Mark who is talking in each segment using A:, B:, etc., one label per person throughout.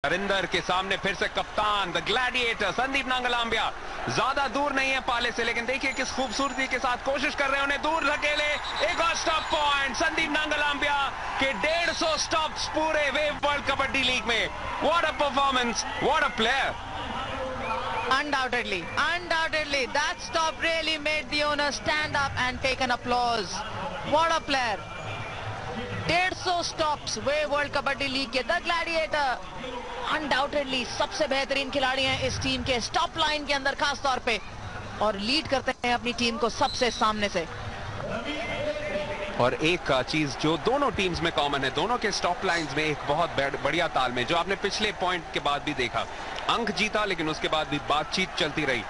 A: हरिंदर के सामने फिर से कप्तान द ग्लैडिएटर संदीप नांगलांबिया ज्यादा दूर नहीं है पाले से, लेकिन देखिए किस खूबसूरती के साथ कोशिश कर रहे हैं उन्हें दूर धकेले। एक और स्टॉप पॉइंट संदीप नांगलांबिया के 150 स्टॉप्स पूरे वेव वर्ल्ड कबड्डी लीग में। What a performance, what a player.
B: Undoubtedly, that stop really made the owner stand up and take an applause. What a player. 150 stops way world kabaddi league के the gladiator undoubtedly सबसे बेहतरीन खिलाड़ी हैं इस team के, stop line के अंदर खास तौर पे, और लीड करते हैं अपनी टीम को सबसे सामने से।
A: और एक चीज जो दोनों टीम्स में कॉमन है, दोनों के स्टॉप लाइंस में एक बहुत बढ़िया तालमेल, जो आपने पिछले पॉइंट के बाद भी देखा। अंक जीता लेकिन उसके बाद भी बातचीत चलती रही,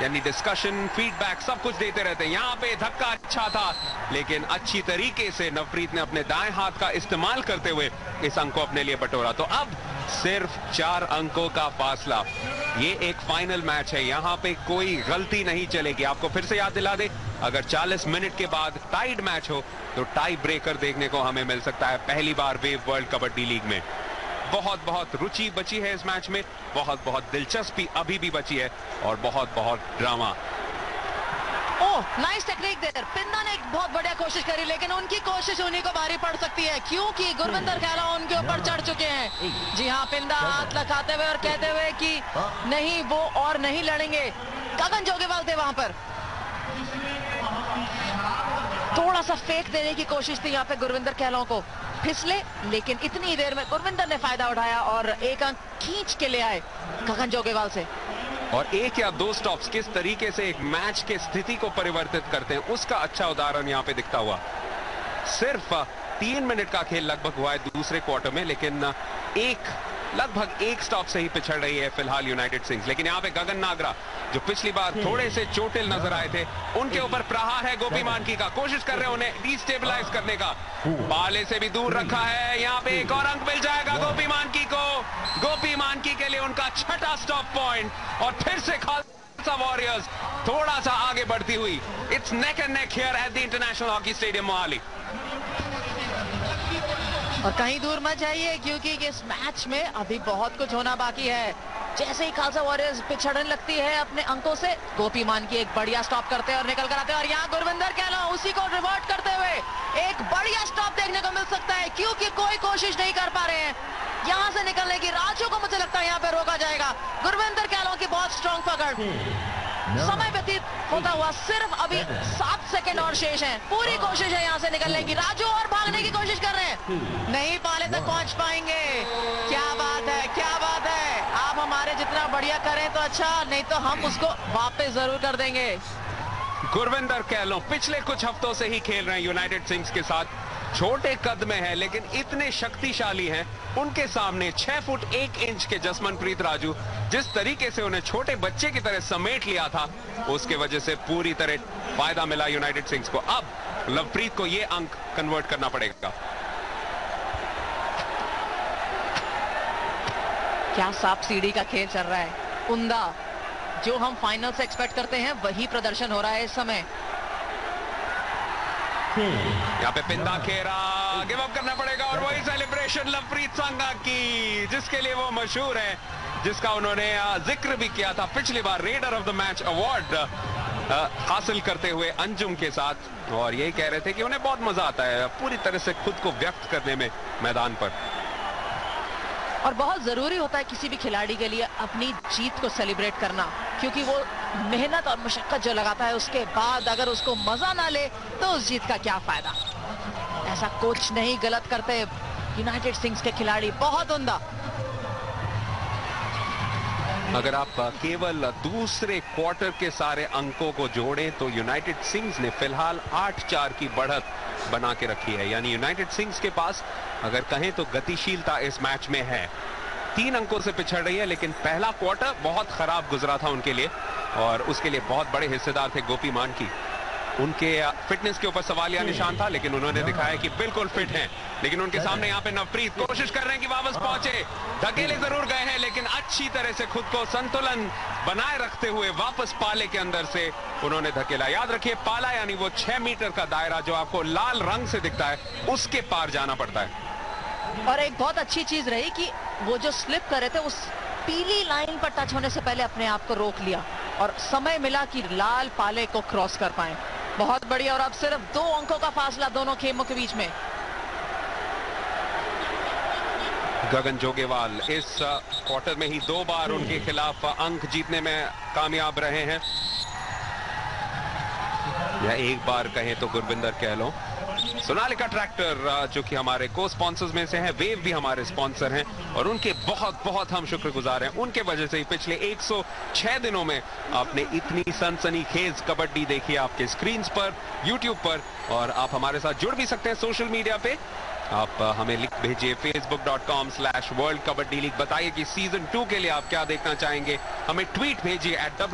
A: यानी डिस्कशन, फीडबैक सब कुछ देते रहते हैं। यहाँ पे धक्का अच्छा था लेकिन अच्छी तरीके से नवप्रीत ने अपने दाएं हाथ का इस्तेमाल करते हुए इस अंक को अपने लिए बटोरा। तो अब सिर्फ 4 अंकों का फासला। ये एक फाइनल मैच है, यहाँ पे कोई गलती नहीं चलेगी। आपको फिर से याद दिला दे, अगर 40 मिनट के बाद टाइड मैच हो तो टाई ब्रेकर देखने को हमें मिल सकता है पहली बार वेव वर्ल्ड कबड्डी लीग में। बहुत रुचि बची है इस मैच में, बहुत दिलचस्पी अभी भी बची है और बहुत drama.
B: Oh, nice technique there. Pinda ने एक बहुत बढ़िया कोशिश करी, लेकिन उनकी कोशिश उन्हीं को भारी पड़ सकती है क्योंकि गुरविंदर खेला उनके ऊपर चढ़ चुके हैं। जी हाँ, पिंदा हाथ लगाते हुए और कहते हुए कि नहीं वो और नहीं लड़ेंगे। गगन जोगेवाल थे वहां पर, थोड़ा सा फेक देने की कोशिश थी यहाँ पे गुरविंदर कहलों को, फिसले, लेकिन इतनी देर में गुरविंदर ने फायदा उठाया और एक अंक खींच के ले आए गगन जोगेवाल से।
A: और 1 या 2 स्टॉप्स किस तरीके से एक मैच की स्थिति को परिवर्तित करते हैं उसका अच्छा उदाहरण यहाँ पे दिखता हुआ। सिर्फ 3 मिनट का खेल लगभग हुआ है दूसरे क्वार्टर में, लेकिन लगभग एक स्टॉप से ही पिछड़ रही है फिलहाल यूनाइटेड सिंग्स। लेकिन यहाँ पे गगन नागरा जो पिछली बार थोड़े से चोटिल नजर आए थे, उनके ऊपर प्रहार है गोपी मानकी का, कोशिश कर रहे हैं उन्हें डिस्टेबलाइज करने का। पाले से भी दूर रखा है, यहाँ पे एक और अंक मिल जाएगा गोपी मानकी को। गोपी मानकी के लिए उनका 6ठा स्टॉप पॉइंट, और फिर से खालसा वॉरियर्स थोड़ा सा आगे बढ़ती हुई। It's neck and neck here at the international hockey stadium Mohali.
B: और कहीं दूर मत जाइए क्योंकि इस मैच में अभी बहुत कुछ होना बाकी है। जैसे ही खालसा वॉरियर्स पिछड़ने लगती है अपने अंकों से, गोपी मानकी एक बढ़िया स्टॉप करते हैं और निकल कर आते हैं, और यहाँ गुरविंदर कहलों उसी को रिवर्ट करते हुए एक बढ़िया स्टॉप देखने को मिल सकता है क्योंकि कोई कोशिश नहीं कर पा रहे हैं यहाँ से निकलने की। राजू को मुझे लगता है यहाँ पे रोका जाएगा। गुरविंदर कहलों की बहुत स्ट्रॉन्ग पकड़, समय व्यतीत होता हुआ सिर्फ अभी 7 सेकंड और शेष हैं। पूरी कोशिश है यहाँ से निकलने की। राजू और भागने की कोशिश कर रहे हैं, नहीं पाले तक पहुंच पाएंगे। क्या बात है, क्या बात है। आप हमारे जितना बढ़िया करें तो अच्छा, नहीं तो हम उसको वापस जरूर कर देंगे।
A: गुरविंदर कहलों पिछले कुछ हफ्तों से ही खेल रहे हैं यूनाइटेड सिंग्स के साथ। छोटे कद में है लेकिन इतने शक्तिशाली हैं। उनके सामने 6 फुट 1 इंच के जसमनप्रीत राजू जिस तरीके से उन्हें छोटे बच्चे की तरह समेट लिया था, उसके वजह से पूरी तरह फायदा मिला यूनाइटेड सिंग्स को। अब लवप्रीत को यह अंक कन्वर्ट करना पड़ेगा।
B: क्या सांप सीढ़ी का खेल चल रहा है। उम्दा, जो हम फाइनल से एक्सपेक्ट करते हैं वही प्रदर्शन हो रहा है इस समय।
A: यहाँ पे पिंदा खेरा, गिव अप करना पड़ेगा, और वही सेलिब्रेशन लवप्रीत संघा की जिसके लिए वो मशहूर है, जिसका उन्होंने जिक्र भी किया था पिछली बार raider of the match award हासिल करते हुए अंजुम के साथ। और यही कह रहे थे कि उन्हें बहुत मजा आता है पूरी तरह से खुद को व्यक्त करने में मैदान पर।
B: और बहुत जरूरी होता है किसी भी खिलाड़ी के लिए अपनी जीत को सेलिब्रेट करना, क्योंकि वो मेहनत और मशक्कत जो लगाता है उसके बाद अगर उसको मजा ना ले तो उस जीत का क्या फायदा। ऐसा कुछ नहीं गलत करते यूनाइटेड सिंग्स के खिलाड़ी, बहुत उम्दा।
A: अगर आप केवल दूसरे क्वार्टर के सारे अंकों को जोड़ें तो यूनाइटेड सिंग्स ने फिलहाल 8-4 की बढ़त बना के रखी है। यानी यूनाइटेड सिंग्स के पास अगर कहें तो गतिशीलता इस मैच में है। 3 अंकों से पिछड़ रही है, लेकिन पहला क्वार्टर बहुत खराब गुजरा था उनके लिए, और उसके लिए बहुत बड़े हिस्सेदार थे गोपी मानकी। उनके फिटनेस के ऊपर सवालिया निशान था, लेकिन उन्होंने दिखाया कि बिल्कुल फिट हैं। लेकिन उनके सामने यहाँ पे नवप्रीत कोशिश कर रहे हैं कि वापस पहुंचे, धकेले जरूर गए हैं लेकिन अच्छी तरह से खुद को संतुलन बनाए रखते हुए वापस पाले के अंदर से उन्होंने धकेला। याद रखिए, पाला यानी वो 6 मीटर का दायरा जो आपको लाल रंग से दिखता है, उसके पार जाना पड़ता है।
B: और एक बहुत अच्छी चीज रही कि वो जो स्लिप कर रहे थे उस पीली लाइन पर टच होने से पहले अपने आप को रोक लिया और समय मिला कि लाल पाले को क्रॉस कर पाए। बहुत बढ़िया। और अब सिर्फ 2 अंकों का फासला दोनों खेमों के बीच में।
A: गगन जोगेवाल इस क्वार्टर में ही 2 बार उनके खिलाफ अंक जीतने में कामयाब रहे हैं, या एक बार कहें तो गुरविंदर कह लो। सोनालिका ट्रैक्टर जो कि हमारे को स्पॉन्सर्स में से हैं, वेव भी हमारे स्पॉन्सर हैं और उनके बहुत बहुत हम शुक्रगुजार हैं। उनके वजह से ही पिछले 106 दिनों में आपने इतनी सनसनीखेज कबड्डी देखी आपके स्क्रीन पर, यूट्यूब पर, और आप हमारे साथ जुड़ भी सकते हैं सोशल मीडिया पे। आप हमें लिख भेजिए facebook.com/world kabaddi league। बताइए कि सीजन 2 के लिए आप क्या देखना चाहेंगे। हमें ट्वीट भेजिए @w